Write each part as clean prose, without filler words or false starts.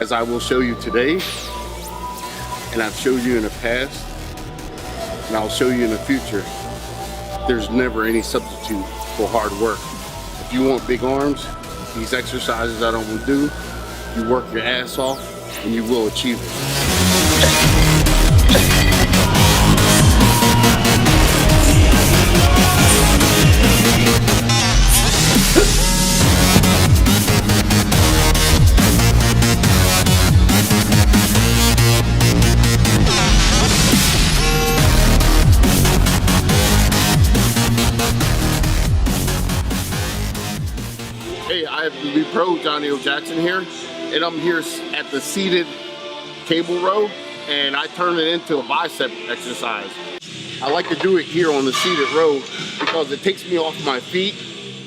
As I will show you today, and I've showed you in the past, and I'll show you in the future, there's never any substitute for hard work. If you want big arms, these exercises that I'm gonna do, you work your ass off and you will achieve it. Hey, I have the new pro, Johnnie Jackson here, and I'm here at the seated cable row, and I turn it into a bicep exercise. I like to do it here on the seated row because it takes me off my feet.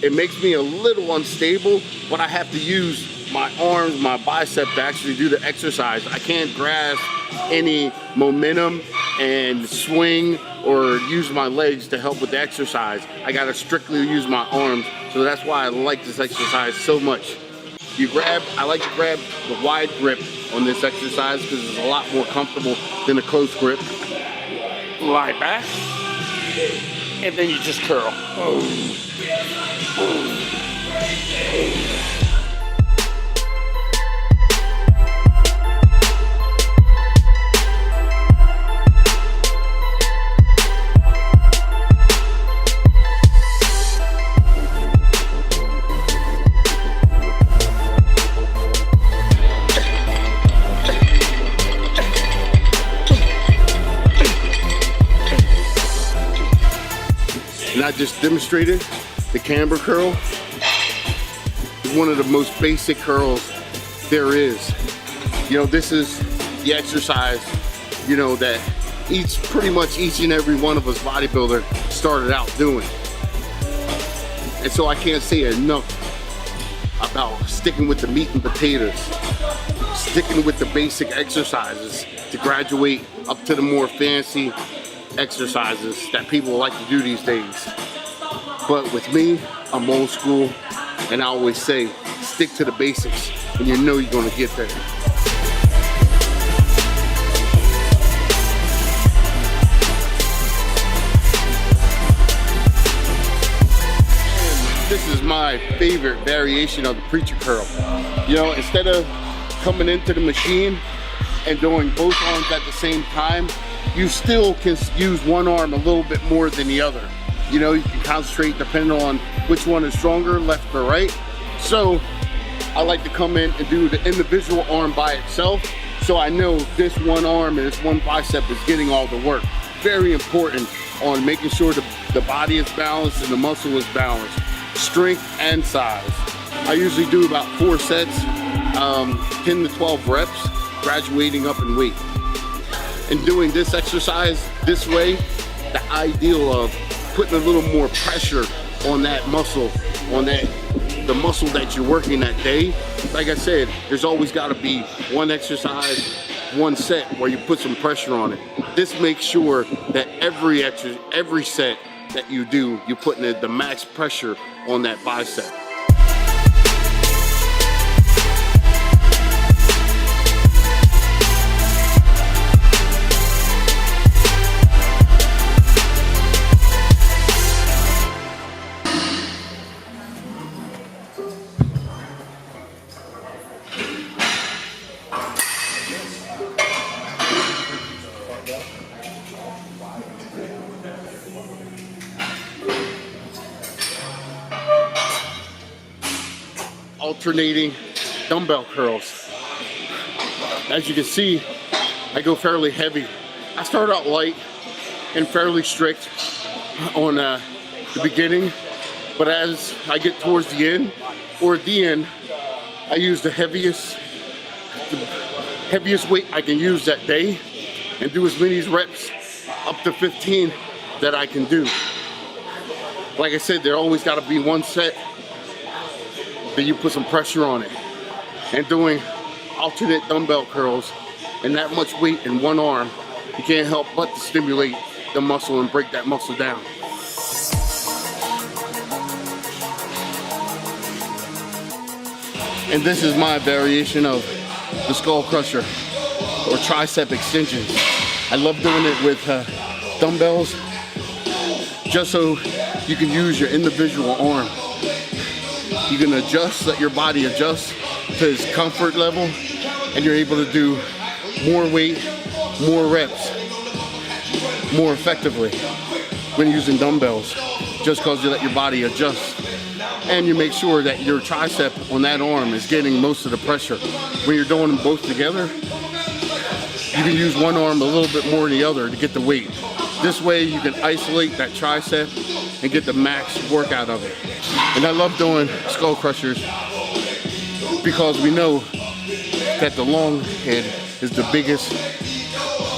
It makes me a little unstable, but I have to use my arms, my bicep to actually do the exercise. I can't grasp any momentum and swing or use my legs to help with the exercise. I gotta strictly use my arms, so that's why I like this exercise so much. I like to grab the wide grip on this exercise because it's a lot more comfortable than a close grip. Lie back, and then you just curl. And I just demonstrated the camber curl. It's one of the most basic curls there is. You know, this is the exercise, you know, that pretty much each and every one of us bodybuilder started out doing. And so I can't say enough about sticking with the meat and potatoes, sticking with the basic exercises to graduate up to the more fancy exercises that people like to do these days. But with me, I'm old school, and I always say, stick to the basics, and you know you're gonna get there. This is my favorite variation of the preacher curl. You know, instead of coming into the machine and doing both arms at the same time, you still can use one arm a little bit more than the other. You know, you can concentrate depending on which one is stronger, left or right. So I like to come in and do the individual arm by itself, so I know this one arm and this one bicep is getting all the work. Very important on making sure the body is balanced and the muscle is balanced, strength and size. I usually do about 4 sets, 10 to 12 reps, graduating up in weight. And doing this exercise this way, the ideal of putting a little more pressure on that muscle, on the muscle that you're working that day. Like I said, there's always got to be one exercise, one set where you put some pressure on it. This makes sure that every set that you do, you're putting the max pressure on that bicep. Alternating dumbbell curls. As you can see, I go fairly heavy. I start out light and fairly strict on the beginning, but as I get towards the end, or at the end, I use the heaviest weight I can use that day and do as many reps, up to 15, that I can do. Like I said, there always got to be one set that you put some pressure on it. And doing alternate dumbbell curls and that much weight in one arm, you can't help but to stimulate the muscle and break that muscle down. And this is my variation of the skull crusher or tricep extensions. I love doing it with dumbbells, just so you can use your individual arm. You can adjust, let your body adjust to its comfort level, and you're able to do more weight, more reps, more effectively when using dumbbells, just because you let your body adjust. And you make sure that your tricep on that arm is getting most of the pressure. When you're doing them both together, you can use one arm a little bit more than the other to get the weight. This way you can isolate that tricep and get the max workout of it. And I love doing skull crushers because we know that the long head is the biggest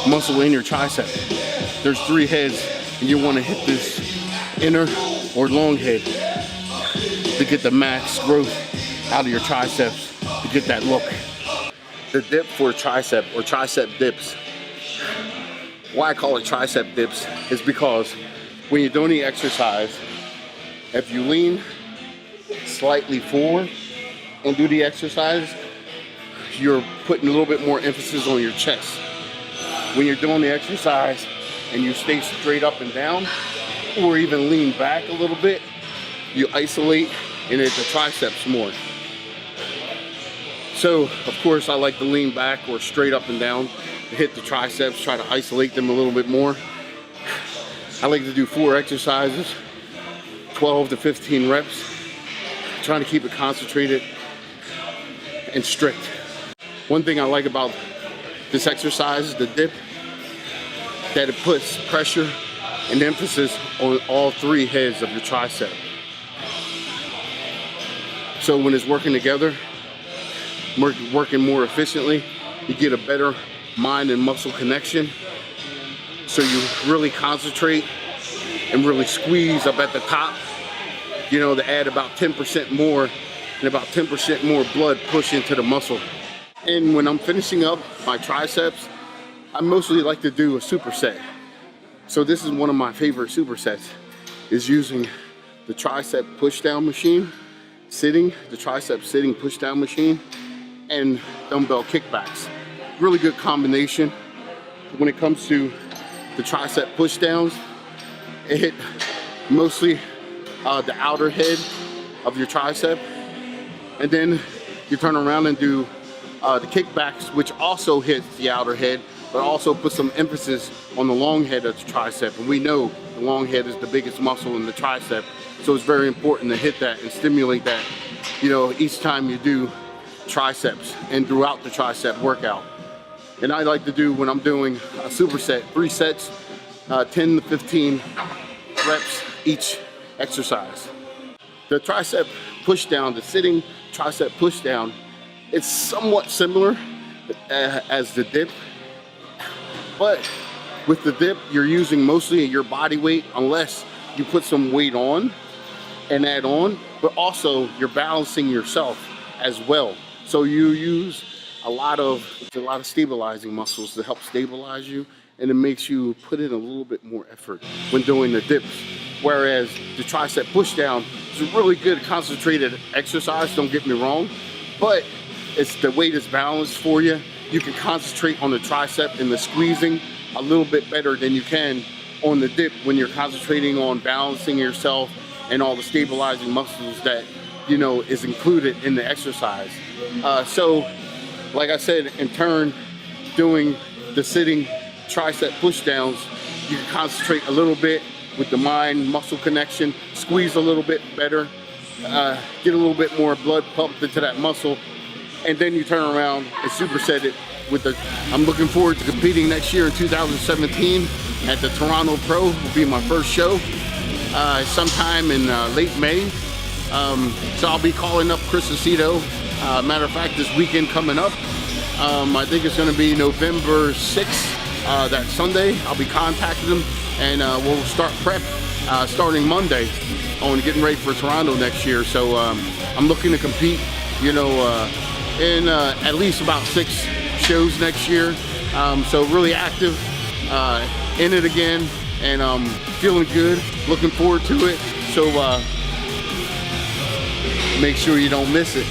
muscle in your tricep. There's 3 heads, and you want to hit this inner or long head to get the max growth out of your triceps, to get that look. The dip for tricep, or tricep dips, why I call it tricep dips is because when you're doing the exercise, if you lean slightly forward and do the exercise, you're putting a little bit more emphasis on your chest. When you're doing the exercise and you stay straight up and down, or even lean back a little bit, you isolate and hit the triceps more. So, of course, I like to lean back or straight up and down to hit the triceps, try to isolate them a little bit more. I like to do 4 exercises, 12 to 15 reps, trying to keep it concentrated and strict. One thing I like about this exercise, the dip, that it puts pressure and emphasis on all 3 heads of your tricep. So when it's working together, working more efficiently, you get a better mind and muscle connection. So you really concentrate and really squeeze up at the top, you know, to add about 10% more and about 10% more blood push into the muscle. And when I'm finishing up my triceps, I mostly like to do a superset. So this is one of my favorite supersets, is using the tricep push down machine, the tricep sitting push down machine, and dumbbell kickbacks. Really good combination. When it comes to the tricep push downs, it hit mostly the outer head of your tricep, and then you turn around and do the kickbacks, which also hits the outer head, but also put some emphasis on the long head of the tricep. And we know the long head is the biggest muscle in the tricep, so it's very important to hit that and stimulate that, you know, each time you do triceps and throughout the tricep workout. And I like to do, when I'm doing a superset, 3 sets, 10 to 15 reps each exercise. The tricep push down, the sitting tricep push down, it's somewhat similar as the dip, but with the dip, you're using mostly your body weight, unless you put some weight on and add on, but also you're balancing yourself as well. So you use a lot of stabilizing muscles to help stabilize you, and it makes you put in a little bit more effort when doing the dips. Whereas the tricep push down is a really good concentrated exercise, don't get me wrong, but it's the weight is balanced for you. You can concentrate on the tricep and the squeezing a little bit better than you can on the dip when you're concentrating on balancing yourself and all the stabilizing muscles that, you know, is included in the exercise. So, like I said, in turn, doing the sitting tricep push downs, you can concentrate a little bit with the mind muscle connection, squeeze a little bit better, get a little bit more blood pumped into that muscle, and then you turn around and superset it with the, I'm looking forward to competing next year in 2017 at the Toronto Pro. Will be my first show sometime in late May. So I'll be calling up Chris Aceto. Matter of fact, this weekend coming up, I think it's going to be November 6th, that Sunday. I'll be contacting him, and we'll start prep starting Monday on getting ready for Toronto next year. So I'm looking to compete, you know, in at least about 6 shows next year. So really active in it again, and feeling good, looking forward to it. So make sure you don't miss it.